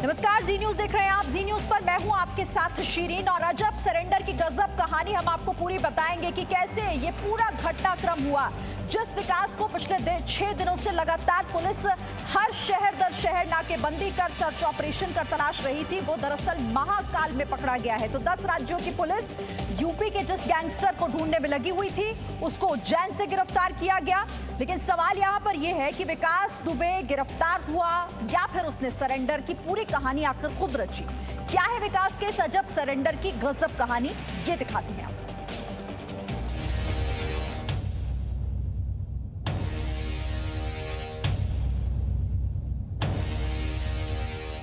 नमस्कार, जी न्यूज देख रहे हैं आप। जी न्यूज पर मैं हूं आपके साथ शीरीन और अजब सरेंडर की गजब कहानी हम आपको पूरी बताएंगे कि कैसे ये पूरा घटनाक्रम हुआ। जिस विकास को पिछले 6 दिनों से लगातार पुलिस हर शहर दर शहर नाकेबंदी कर सर्च ऑपरेशन कर तलाश रही थी, वो दरअसल महाकाल में पकड़ा गया है। तो 10 राज्यों की पुलिस यूपी के जिस गैंगस्टर को ढूंढने में लगी हुई थी उसको उज्जैन से गिरफ्तार किया गया। लेकिन सवाल यहाँ पर यह है कि विकास दुबे गिरफ्तार हुआ या फिर उसने सरेंडर की पूरी कहानी आखिर खुद रची। क्या है विकास के इस अजब सरेंडर की गजब कहानी, ये दिखाते हैं आपको।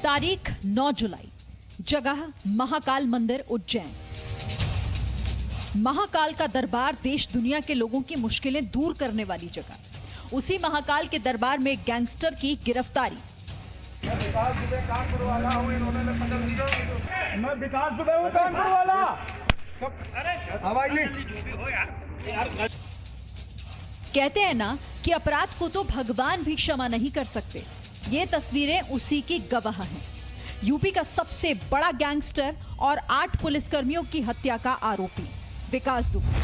तारीख 9 जुलाई, जगह महाकाल मंदिर उज्जैन। महाकाल का दरबार देश दुनिया के लोगों की मुश्किलें दूर करने वाली जगह। उसी महाकाल के दरबार में एक गैंगस्टर की गिरफ्तारी। मैं विकास दुबे कानपुर वाला हूं, इन्होंने पकड़ लिया। मैं विकास दुबे हूं, कानपुर वाला। कहते हैं ना कि अपराध को तो भगवान भी क्षमा नहीं कर सकते। ये तस्वीरें उसी की गवाह हैं। यूपी का सबसे बड़ा गैंगस्टर और 8 पुलिसकर्मियों की हत्या का आरोपी विकास दुबे,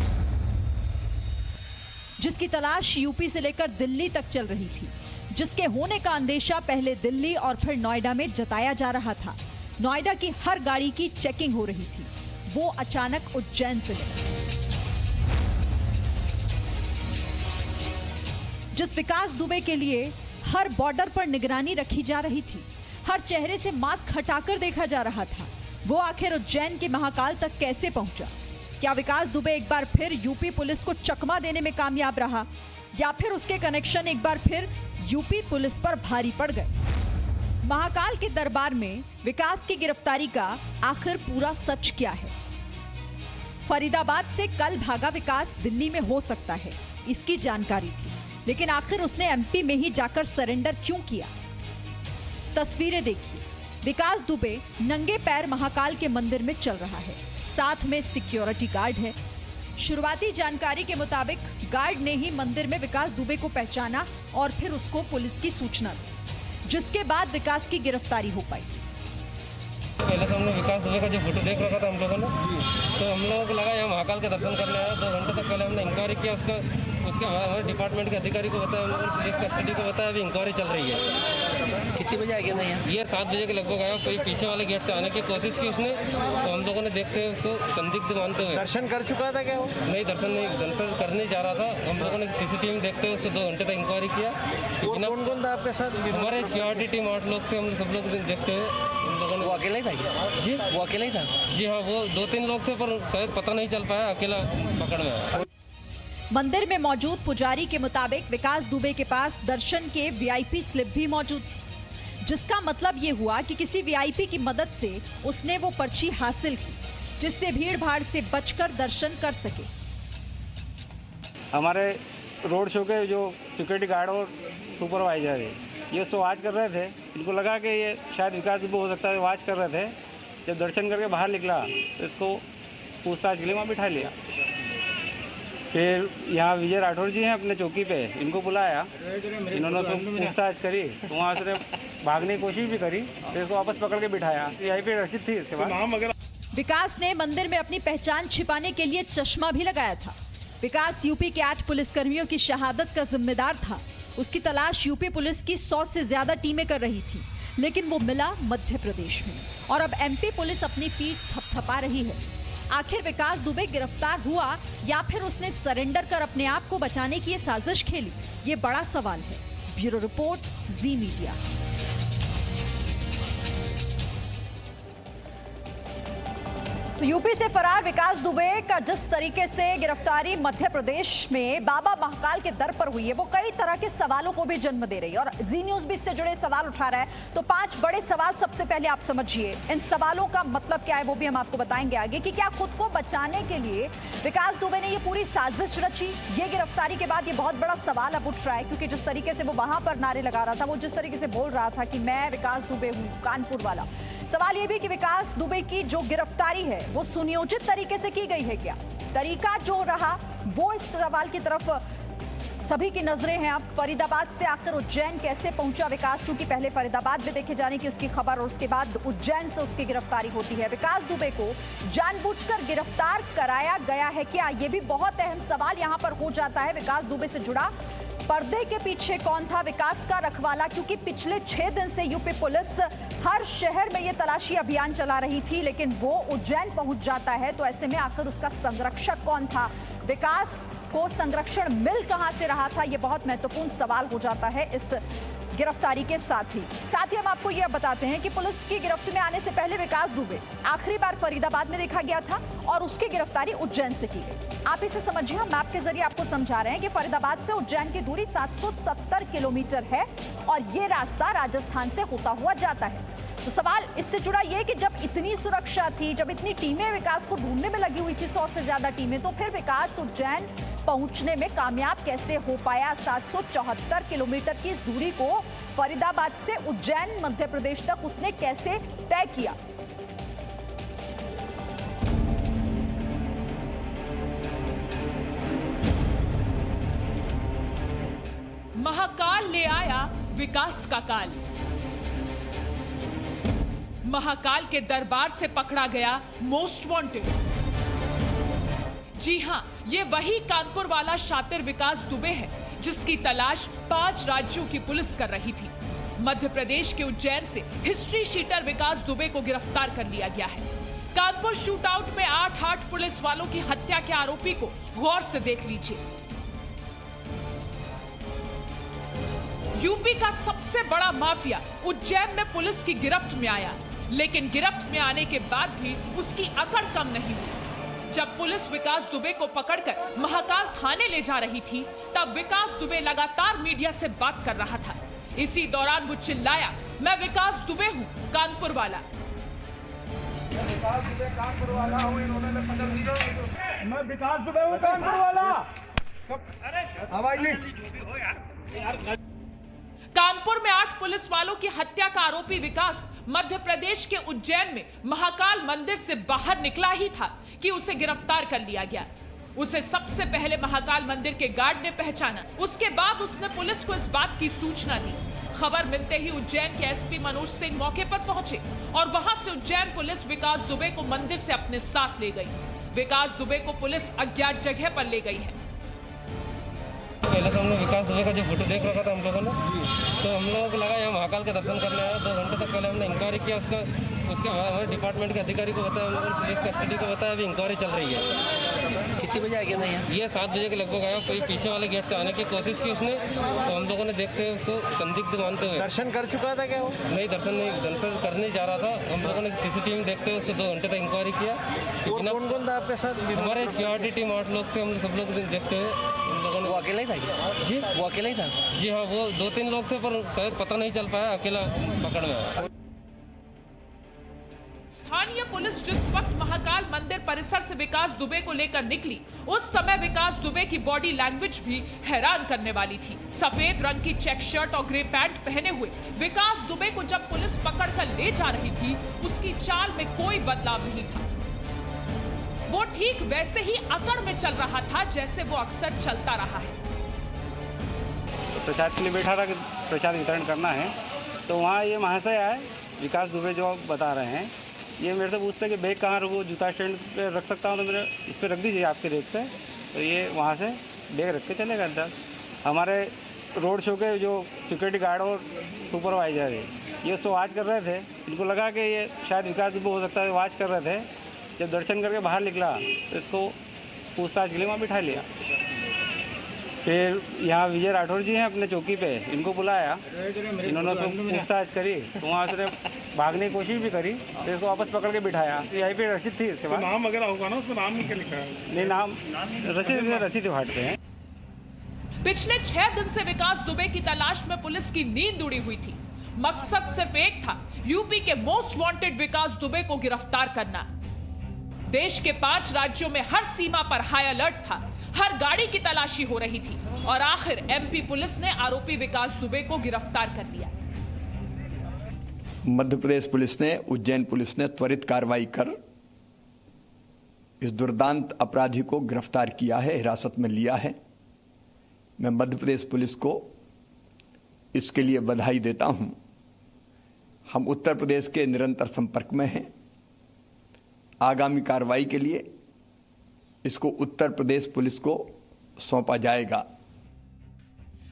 जिसकी तलाश यूपी से लेकर दिल्ली तक चल रही थी, जिसके होने का अंदेशा पहले दिल्ली और फिर नोएडा में जताया जा रहा था। नोएडा की हर गाड़ी की चेकिंग हो रही थी, वो अचानक उज्जैन से मिला। जिस विकास दुबे के लिए हर बॉर्डर पर निगरानी रखी जा रही थी, हर चेहरे से मास्क हटाकर देखा जा रहा था, वो आखिर उज्जैन के महाकाल तक कैसे पहुंचा? क्या विकास दुबे एक बार फिर यूपी पुलिस को चकमा देने में कामयाब रहा या फिर उसके कनेक्शन एक बार फिर यूपी पुलिस पर भारी पड़ गए? महाकाल के दरबार में विकास की गिरफ्तारी का आखिर पूरा सच क्या है? फरीदाबाद से कल भागा विकास दिल्ली में हो सकता है, इसकी जानकारी थी, लेकिन आखिर उसने एमपी में ही जाकर सरेंडर क्यों किया? तस्वीरें देखिए। विकास दुबे नंगे पैर महाकाल के मंदिर में चल रहा है, साथ में सिक्योरिटी गार्ड है। शुरुआती जानकारी के मुताबिक गार्ड ने ही मंदिर में विकास दुबे को पहचाना और फिर उसको पुलिस की सूचना दी, जिसके बाद विकास की गिरफ्तारी हो पाई। पहले तो हमने विकास दुबे का जो फोटो देख रखा था हम लोगों ने, तो हम लोगों को लगा यहाँ महाकाल के दर्शन करने आया। 2 घंटे तक पहले हमने इंक्वायरी किया, उसके बाद हमारे डिपार्टमेंट के अधिकारी को बताया, हम लोगों ने पुलिस कस्टडी को बताया, अभी इंक्वायरी चल रही है। कितने बजे आ गया मैं यहाँ? ये 7 बजे के लगभग आया। कोई पीछे वाले गेट से आने की कोशिश की उसने, तो हम लोगों ने देखते हुए उसको संदिग्ध मानते हुए। दर्शन कर चुका था क्या वो? नहीं, दर्शन करने जा रहा था। हम लोगों ने सीसीटीवी में देखते हुए उसको 2 घंटे तक इंक्वायरी किया। कौन कौन था आपके साथ? हमारे सिक्योरिटी टीम 8 लोग थे, हम सब लोग देखते हुए हम लोगों ने। वो अकेला ही था क्या? जी, वो अकेला ही था? जी हाँ, वो 2-3 लोग थे, पर शायद पता नहीं चल पाया, अकेला पकड़ में आया। मंदिर में मौजूद पुजारी के मुताबिक विकास दुबे के पास दर्शन के वीआईपी स्लिप भी मौजूद थी, जिसका मतलब ये हुआ कि किसी वीआईपी की मदद से उसने वो पर्ची हासिल की, जिससे भीड़ भाड़ से बचकर दर्शन कर सके। हमारे रोड शो के जो सिक्योरिटी गार्ड और सुपरवाइजर है, ये उसको वॉच कर रहे थे। इनको लगा कि ये शायद विकास दुबे हो सकता है, वॉच कर रहे थे। जब दर्शन करके बाहर निकला तो इसको पूछताछ के लिए वहाँ बिठा लिया। फिर यहाँ विजय राठौर जी हैं अपने चौकी पे, इनको बुलाया, इन्होंने उसको पूछताछ करी, तो वहाँ से भागने की कोशिश भी करी, फिर इसको वापस पकड़ के बिठाया। यहीं पे रसीद थी इसके बाद। विकास ने मंदिर में अपनी पहचान छिपाने के लिए चश्मा भी लगाया था। विकास यूपी के 8 पुलिसकर्मियों की शहादत का जिम्मेदार था। उसकी तलाश यूपी पुलिस की 100 से ज्यादा टीमें कर रही थी, लेकिन वो मिला मध्य प्रदेश में, और अब एमपी पुलिस अपनी पीठ थपथपा रही है। आखिर विकास दुबे गिरफ्तार हुआ या फिर उसने सरेंडर कर अपने आप को बचाने की ये साजिश खेली? ये बड़ा सवाल है। ब्यूरो रिपोर्ट, जी मीडिया। तो यूपी से फरार विकास दुबे का जिस तरीके से गिरफ्तारी मध्य प्रदेश में बाबा महाकाल के दर पर हुई है, वो कई तरह के सवालों को भी जन्म दे रही है, और जी न्यूज भी इससे जुड़े सवाल उठा रहा है। तो 5 बड़े सवाल सबसे पहले आप समझिए। इन सवालों का मतलब क्या है वो भी हम आपको बताएंगे आगे, कि क्या खुद को बचाने के लिए विकास दुबे ने ये पूरी साजिश रची? ये गिरफ्तारी के बाद ये बहुत बड़ा सवाल अब उठ रहा है, क्योंकि जिस तरीके से वो वहां पर नारे लगा रहा था, वो जिस तरीके से बोल रहा था कि मैं विकास दुबे हूं, कानपुर वाला। सवाल ये भी कि विकास दुबे की जो गिरफ्तारी है वो सुनियोजित तरीके से की गई है क्या? तरीका जो रहा वो इस सवाल की तरफ सभी की नजरें हैं अब फरीदाबाद से आखिर उज्जैन कैसे पहुंचा विकास, चूंकि पहले फरीदाबाद में देखे जाने की उसकी खबर और उसके बाद उज्जैन से उसकी गिरफ्तारी होती है। विकास दुबे को जानबूझकर गिरफ्तार कराया गया है क्या, यह भी बहुत अहम सवाल यहां पर हो जाता है। विकास दुबे से जुड़ा पर्दे के पीछे कौन था विकास का रखवाला, क्योंकि पिछले 6 दिन से यूपी पुलिस हर शहर में यह तलाशी अभियान चला रही थी, लेकिन वो उज्जैन पहुंच जाता है तो ऐसे में आखिर उसका संरक्षक कौन था, विकास को संरक्षण मिल कहां से रहा था, यह बहुत महत्वपूर्ण सवाल हो जाता है इस गिरफ्तारी के साथ ही हम आपको यह बताते हैं कि पुलिस की गिरफ्त में आने से पहले विकास दुबे आखिरी बार फरीदाबाद में देखा गया था और उसकी गिरफ्तारी उज्जैन से की गई। आप इसे समझिए, हम मैप के जरिए आपको समझा रहे हैं कि फरीदाबाद से उज्जैन की दूरी 770 किलोमीटर है और ये रास्ता राजस्थान से होता हुआ जाता है। तो सवाल इससे जुड़ा यह कि जब इतनी सुरक्षा थी, जब इतनी टीमें विकास को ढूंढने में लगी हुई थी, 100 से ज्यादा टीमें, तो फिर विकास उज्जैन पहुंचने में कामयाब कैसे हो पाया। 774 किलोमीटर की इस दूरी को फरीदाबाद से उज्जैन मध्य प्रदेश तक उसने कैसे तय किया। महाकाल ले आया विकास का काल। महाकाल के दरबार से पकड़ा गया मोस्ट वांटेड। जी हां, ये वही कानपुर वाला शातिर विकास दुबे है जिसकी तलाश 5 राज्यों की पुलिस कर रही थी। मध्य प्रदेश के उज्जैन से हिस्ट्री शीटर विकास दुबे को गिरफ्तार कर लिया गया है। कानपुर शूटआउट में 8 पुलिस वालों की हत्या के आरोपी को गौर से देख लीजिए। यूपी का सबसे बड़ा माफिया उज्जैन में पुलिस की गिरफ्त में आया, लेकिन गिरफ्त में आने के बाद भी उसकी अकड़ कम नहीं हुई। जब पुलिस विकास दुबे को पकड़कर महाकाल थाने ले जा रही थी, तब विकास दुबे लगातार मीडिया से बात कर रहा था। इसी दौरान वो चिल्लाया, मैं विकास दुबे हूँ, कानपुर वाला। विकास दुबे कानपुर वाला हूँ, इन्होंने पकड़ लिया। मैं विकास दुबे हूँ, कानपुर वाला। आवाज नहीं। कानपुर में 8 पुलिस वालों की हत्या का आरोपी विकास मध्य प्रदेश के उज्जैन में महाकाल मंदिर से बाहर निकला ही था कि उसे गिरफ्तार कर लिया गया। उसे सबसे पहले महाकाल मंदिर के गार्ड ने पहचाना, उसके बाद उसने पुलिस को इस बात की सूचना दी। खबर मिलते ही उज्जैन के एसपी मनोज सिंह मौके पर पहुंचे और वहां से उज्जैन पुलिस विकास दुबे को मंदिर से अपने साथ ले गई। विकास दुबे को पुलिस अज्ञात जगह पर ले गई है। पहले तो हमने विकास दुबे का जो फोटो देख रखा था हम लोगों ने, तो हम लोगों को लगा यहाँ महाकाल के दर्शन करने आया। 2 घंटे तक पहले हमने इंक्वायरी किया, उसके बाद हमारे डिपार्टमेंट के अधिकारी को बताया, हम लोगों ने पुलिस कस्टडी को बताया, अभी इंक्वायरी चल रही है। कितने बजे आ गया मैं यहाँ? ये 7 बजे के लगभग आया। कोई पीछे वाले गेट से आने की कोशिश की उसने, तो हम लोगों ने देखते हुए उसको संदिग्ध मानते हुए। दर्शन कर चुका था क्या वो? नहीं, दर्शन करने जा रहा था। हम लोगों ने सीसीटीवी में देखते हुए उसको 2 घंटे तक इंक्वायरी किया। कौन कौन था आपके साथ? हमारे सिक्योरिटी टीम 8 लोग थे, हम सब लोग देखते हुए उन लोगों ने। वो अकेला ही था जी? वो अकेला ही था जी हाँ, वो 2-3 लोग थे, पर शायद पता नहीं चल पाया, अकेला पकड़ में आया। स्थानीय पुलिस जिस वक्त महाकाल मंदिर परिसर से विकास दुबे को लेकर निकली, उस समय विकास दुबे की बॉडी लैंग्वेज भी हैरान करने वाली थी। सफेद रंग की चेक शर्ट और ग्रे पैंट पहने हुए विकास दुबे को जब पुलिस पकड़कर ले जा रही थी, उसकी चाल में कोई बदलाव नहीं था। वो ठीक वैसे ही अकड़ में चल रहा था जैसे वो अक्सर चलता रहा है। तो प्रसाद के लिए बैठा था कि प्रसाद वितरण करना है, तो वहाँ ये महाशय आए, विकास दुबे जो आप बता रहे हैं, ये मेरे से पूछते हैं कि बैग कहाँ रखूँ, जूता स्टैंड पे रख सकता हूँ, तो मेरे इस पर रख दीजिए आपके रेक पे। तो ये वहाँ से बैग रख के चले गए अंदर। हमारे रोड शो के जो सिक्योरिटी गार्ड और सुपरवाइजर है, ये उसको वॉच कर रहे थे। इनको लगा कि ये शायद विकास दुबे हो सकता है, वॉच कर रहे थे। जब दर्शन करके बाहर निकला तो इसको पूछताछ के लिए वहाँ बिठा लिया। फिर यहाँ विजय राठौर जी हैं अपने चौकी पे, इनको बुलाया, इन्होंने तो पूछताछ करी, तो वहाँ से भागने की कोशिश भी करी, फिर इसको वापस पकड़ के बिठाया। यहीं पे रसीद थी, इसके बाद नाम वगैरह होगा ना, उसमें नाम क्या लिखा है? नहीं, नाम रसीद फाटते हैं। पिछले 6 दिन से विकास दुबे की तलाश में पुलिस की नींद उड़ी हुई थी। मकसद सिर्फ एक था, यूपी के मोस्ट वांटेड विकास दुबे को गिरफ्तार करना। देश के 5 राज्यों में हर सीमा पर हाई अलर्ट था, हर गाड़ी की तलाशी हो रही थी और आखिर एमपी पुलिस ने आरोपी विकास दुबे को गिरफ्तार कर लिया। मध्य प्रदेश पुलिस ने, उज्जैन पुलिस ने त्वरित कार्रवाई कर इस दुर्दांत अपराधी को गिरफ्तार किया है, हिरासत में लिया है। मैं मध्य प्रदेश पुलिस को इसके लिए बधाई देता हूं। हम उत्तर प्रदेश के निरंतर संपर्क में हैं। आगामी कार्रवाई के लिए इसको उत्तर प्रदेश पुलिस को सौंपा जाएगा।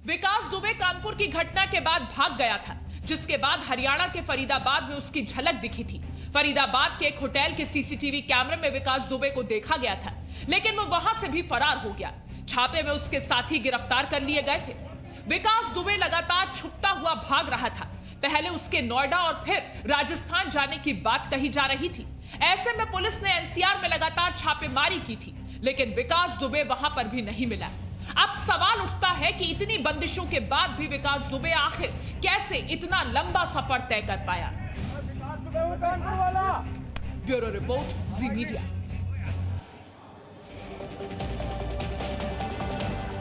विकास दुबे कानपुर की घटना के बाद भाग गया था, जिसके बाद हरियाणा के फरीदाबाद में उसकी झलक दिखी थी। फरीदाबाद के एक होटल के सीसीटीवी कैमरे में विकास दुबे को देखा गया था, लेकिन वो वहां से भी फरार हो गया। छापे में उसके साथी गिरफ्तार कर लिए गए थे। विकास दुबे लगातार छुपता हुआ भाग रहा था। पहले उसके नोएडा और फिर राजस्थान जाने की बात कही जा रही थी। ऐसे में पुलिस ने एनसीआर में लगातार छापेमारी की थी, लेकिन विकास दुबे वहां पर भी नहीं मिला। अब सवाल उठता है कि इतनी बंदिशों के बाद भी विकास दुबे आखिर कैसे इतना लंबा सफर तय कर पाया। ब्यूरो रिपोर्ट, जी मीडिया।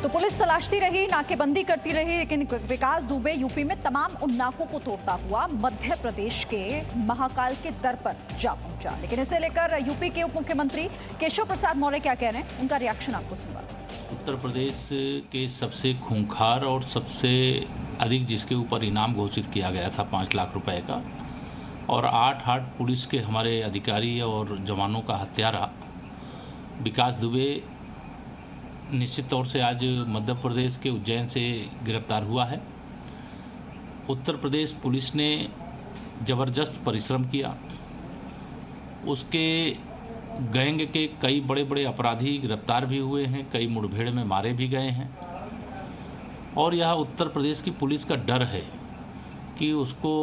तो पुलिस तलाशती रही, नाकेबंदी करती रही, लेकिन विकास दुबे यूपी में तमाम उन नाकों को तोड़ता हुआ मध्य प्रदेश के महाकाल के दर पर जा पहुंचा। लेकिन इसे लेकर यूपी के उप मुख्यमंत्री केशव प्रसाद मौर्य क्या कह रहे हैं, उनका रिएक्शन आपको सुनवा। उत्तर प्रदेश के सबसे खूंखार और सबसे अधिक जिसके ऊपर इनाम घोषित किया गया था 5 लाख रुपए का, और 8 पुलिस के हमारे अधिकारी और जवानों का हत्यारा विकास दुबे निश्चित तौर से आज मध्य प्रदेश के उज्जैन से गिरफ्तार हुआ है। उत्तर प्रदेश पुलिस ने ज़बरदस्त परिश्रम किया। उसके गैंग के कई बड़े बड़े अपराधी गिरफ्तार भी हुए हैं, कई मुठभेड़ में मारे भी गए हैं। और यह उत्तर प्रदेश की पुलिस का डर है कि उसको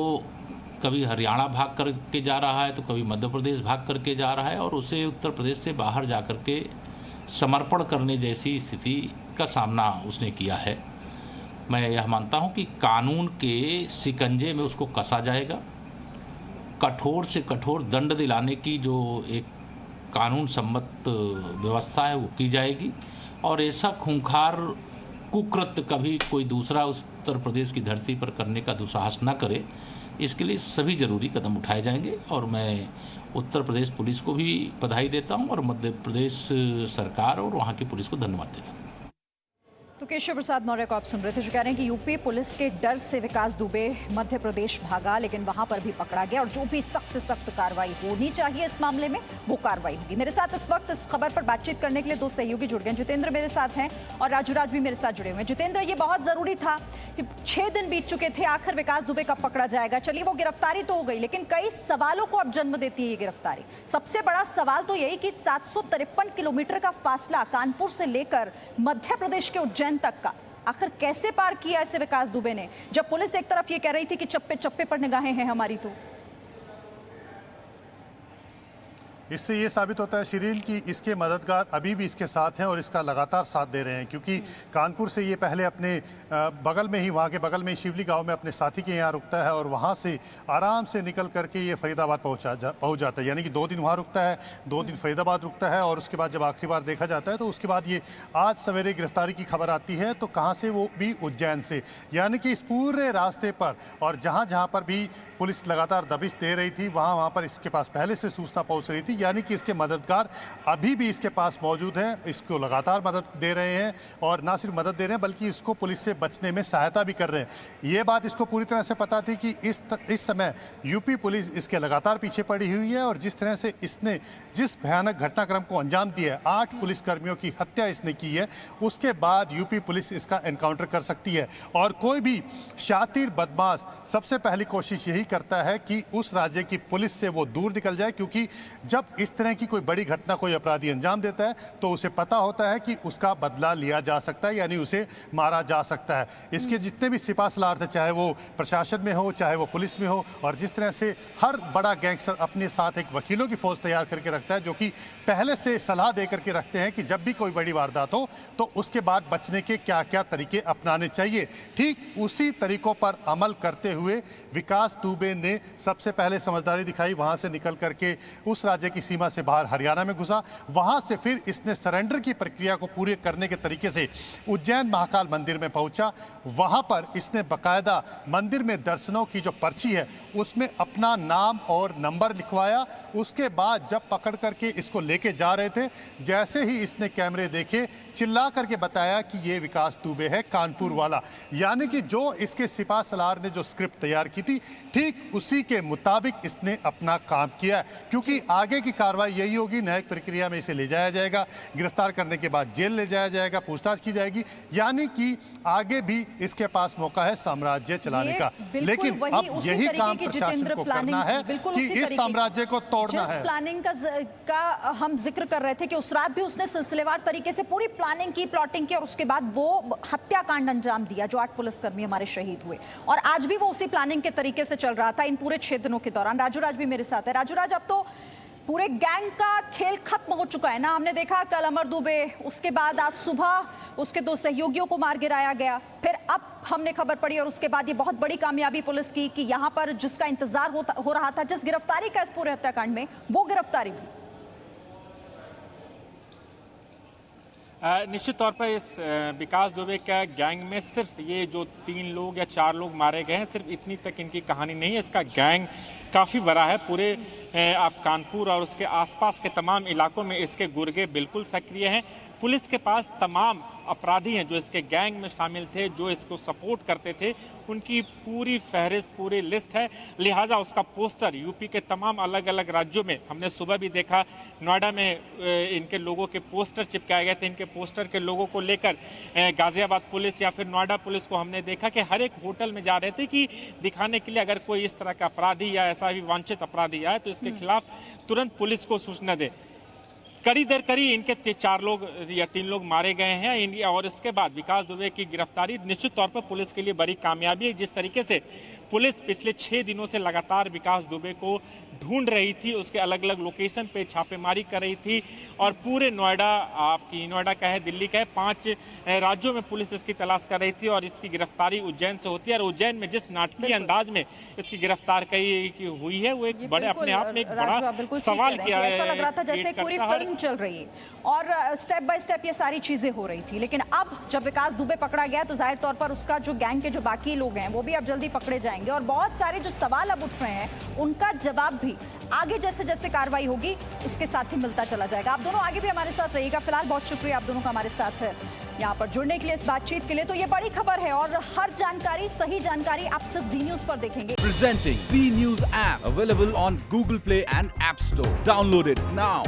कभी हरियाणा भाग करके जा रहा है तो कभी मध्य प्रदेश भाग करके जा रहा है, और उसे उत्तर प्रदेश से बाहर जा कर के समर्पण करने जैसी स्थिति का सामना उसने किया है। मैं यह मानता हूं कि कानून के शिकंजे में उसको कसा जाएगा। कठोर से कठोर दंड दिलाने की जो एक कानून सम्मत व्यवस्था है वो की जाएगी, और ऐसा खूंखार कुकृत्य कभी कोई दूसरा उत्तर प्रदेश की धरती पर करने का दुस्साहस न करे, इसके लिए सभी जरूरी कदम उठाए जाएंगे। और मैं उत्तर प्रदेश पुलिस को भी बधाई देता हूं और मध्य प्रदेश सरकार और वहां की पुलिस को धन्यवाद देता हूं। तो केशव प्रसाद मौर्य को आप सुन रहे थे, जो कह रहे हैं कि यूपी पुलिस के डर से विकास दुबे मध्य प्रदेश भागा, लेकिन वहां पर भी पकड़ा गया, और जो भी सख्त से सख्त कार्रवाई होनी चाहिए इस मामले में वो कार्रवाई होगी। मेरे साथ इस वक्त इस खबर पर बातचीत करने के लिए 2 सहयोगी जुड़ गए। जितेंद्र मेरे साथ हैं और राजूराज भी मेरे साथ जुड़े हुए हैं। जितेंद्र, ये बहुत जरूरी था कि 6 दिन बीत चुके थे, आखिर विकास दुबे कब पकड़ा जाएगा। चलिए, वो गिरफ्तारी तो हो गई, लेकिन कई सवालों को अब जन्म देती है ये गिरफ्तारी। सबसे बड़ा सवाल तो यही कि 753 किलोमीटर का फासला कानपुर से लेकर मध्य प्रदेश के उज्जैन तक का आखिर कैसे पार किया ऐसे विकास दुबे ने, जब पुलिस एक तरफ ये कह रही थी कि चप्पे चप्पे पर निगाहें हैं हमारी। तो इससे ये साबित होता है शिरीन कि इसके मददगार अभी भी इसके साथ हैं और इसका लगातार साथ दे रहे हैं, क्योंकि कानपुर से ये पहले अपने बगल में ही, वहाँ के बगल में शिवली गांव में अपने साथी के यहाँ रुकता है, और वहाँ से आराम से निकल करके ये फरीदाबाद पहुँच जाता है। यानी कि 2 दिन वहाँ रुकता है, 2 दिन फरीदाबाद रुकता है, और उसके बाद जब आखिरी बार देखा जाता है तो उसके बाद ये आज सवेरे गिरफ्तारी की खबर आती है। तो कहाँ से, वो भी उज्जैन से। यानी कि इस पूरे रास्ते पर और जहाँ पर भी पुलिस लगातार दबिश दे रही थी, वहाँ पर इसके पास पहले से सूचना पहुँच रही थी। यानी कि इसके मददगार अभी भी इसके पास मौजूद हैं, इसको लगातार मदद दे रहे हैं, और ना सिर्फ मदद दे रहे हैं बल्कि इसको पुलिस से बचने में सहायता भी कर रहे हैं। ये बात इसको पूरी तरह से पता थी कि इस समय यूपी पुलिस इसके लगातार पीछे पड़ी हुई है, और जिस तरह से इसने जिस भयानक घटनाक्रम को अंजाम दिया है, 8 पुलिसकर्मियों की हत्या इसने की है, उसके बाद यूपी पुलिस इसका एनकाउंटर कर सकती है। और कोई भी शातिर बदमाश सबसे पहली कोशिश यही करता है कि उस राज्य की पुलिस से वो दूर निकल जाए, क्योंकि जब इस तरह की कोई बड़ी घटना कोई अपराधी अंजाम देता है तो उसे पता होता है कि उसका बदला लिया जा सकता है, यानी उसे मारा जा सकता है। इसके जितने भी सिपा सलार थे, चाहे वो प्रशासन में हो चाहे वो पुलिस में हो, और जिस तरह से हर बड़ा गैंगस्टर अपने साथ एक वकीलों की फौज तैयार करके रखता है, जो कि पहले से सलाह दे करके रखते हैं कि जब भी कोई बड़ी वारदात हो तो उसके बाद बचने के क्या क्या तरीके अपनाने चाहिए। ठीक उसी तरीकों पर अमल करते हुए विकास दुबे ने सबसे पहले समझदारी दिखाई, वहां से निकल करके उस राज्य की की सीमा से बाहर हरियाणा में घुसा। वहां से फिर इसने सरेंडर की प्रक्रिया को पूरे करने के तरीके से उज्जैन महाकाल मंदिर में पहुंचा। वहां पर इसने बकायदा मंदिर में दर्शनों की जो पर्ची है उसमें अपना नाम और नंबर लिखवाया। उसके बाद जब पकड़ करके इसको लेके जा रहे थे, जैसे ही इसने कैमरे देखे, चिल्ला करके बताया कि ये विकास दुबे है, कानपुर वाला। यानी कि जो इसके सिपा सलार ने जो स्क्रिप्ट तैयार की थी, ठीक उसी के मुताबिक इसने अपना काम किया। क्योंकि आगे की कार्रवाई यही होगी, न्यायिक प्रक्रिया में इसे ले जाया जाएगा, गिरफ्तार करने के बाद जेल ले जाया जाएगा, पूछताछ की जाएगी। यानी कि आगे भी इसके पास मौका है साम्राज्य चलाने का। लेकिन अब यही काम प्रशासन को करना है कि इस साम्राज्य को तोड़ना है। जिस प्लानिंग का हम जिक्र कर रहे थे कि उस रात भी उसने सिलसिलेवार तरीके से पूरी प्लानिंग की, प्लॉटिंग की और उसके बाद वो हत्याकांड अंजाम दिया जो 8 पुलिसकर्मी हमारे शहीद हुए। और आज भी वो उसी प्लानिंग के तरीके से चल रहा था इन पूरे 6 दिनों के दौरान। राजू राज भी मेरे साथ है। राजू राज, अब तो पूरे गैंग का खेल खत्म हो चुका है ना? हमने देखा कल अमर दुबे, उसके बाद आज सुबह उसके 2 सहयोगियों को मार गिराया गया, फिर अब हमने खबर पड़ी और उसके बाद ये बहुत बड़ी कामयाबी पुलिस की कि यहाँ पर जिसका इंतजार हो रहा था, जिस गिरफ्तारी का इस पूरे हत्याकांड में, वो गिरफ्तारी भी। निश्चित तौर पर इस विकास दुबे का गैंग में सिर्फ ये जो 3 लोग या 4 लोग मारे गए हैं, सिर्फ इतनी तक इनकी कहानी नहीं है। इसका गैंग काफ़ी बड़ा है। पूरे आप कानपुर और उसके आसपास के तमाम इलाकों में इसके गुर्गे बिल्कुल सक्रिय हैं। पुलिस के पास तमाम अपराधी हैं जो इसके गैंग में शामिल थे, जो इसको सपोर्ट करते थे, उनकी पूरी फहरिस्त, पूरी लिस्ट है। लिहाजा उसका पोस्टर यूपी के तमाम अलग अलग राज्यों में, हमने सुबह भी देखा नोएडा में इनके लोगों के पोस्टर चिपकाए गए थे। इनके पोस्टर के लोगों को लेकर गाजियाबाद पुलिस या फिर नोएडा पुलिस को हमने देखा कि हर एक होटल में जा रहे थे कि दिखाने के लिए अगर कोई इस तरह का अपराधी या ऐसा भी वांछित अपराधी आए तो इसके खिलाफ तुरंत पुलिस को सूचना दे। कड़ी दर कड़ी इनके 4 लोग या 3 लोग मारे गए हैं और इसके बाद विकास दुबे की गिरफ्तारी निश्चित तौर पर पुलिस के लिए बड़ी कामयाबी है। जिस तरीके से पुलिस पिछले 6 दिनों से लगातार विकास दुबे को ढूंढ रही थी, उसके अलग अलग लोकेशन पे छापेमारी कर रही थी और पूरे नोएडा, आपकी नोएडा का है, दिल्ली का है, 5 राज्यों में पुलिस इसकी तलाश कर रही थी और इसकी गिरफ्तारी उज्जैन से होती है। और उज्जैन में जिस नाटकीय अंदाज में इसकी गिरफ्तार हुई है, वो एक बड़े अपने आप में एक बड़ा सवाल किया है। ऐसा लग रहा था जैसे पूरी फिल्म चल रही है और स्टेप बाय स्टेप ये सारी चीजें हो रही थी। लेकिन अब जब विकास दुबे पकड़ा गया तो जाहिर तौर पर उसका जो गैंग के जो बाकी लोग हैं वो भी अब जल्दी पकड़े जाएंगे और बहुत सारे जो सवाल अब उठ रहे हैं उनका जवाब भी आगे जैसे जैसे कार्रवाई होगी उसके साथ ही मिलता चला जाएगा। आप दोनों आगे भी हमारे साथ रहिएगा। फिलहाल बहुत शुक्रिया आप दोनों का हमारे साथ यहाँ पर जुड़ने के लिए, इस बातचीत के लिए। तो ये बड़ी खबर है और हर जानकारी, सही जानकारी आप सिर्फ जी न्यूज पर देखेंगे। Presenting V News app available on Google Play and App Store. Download it now.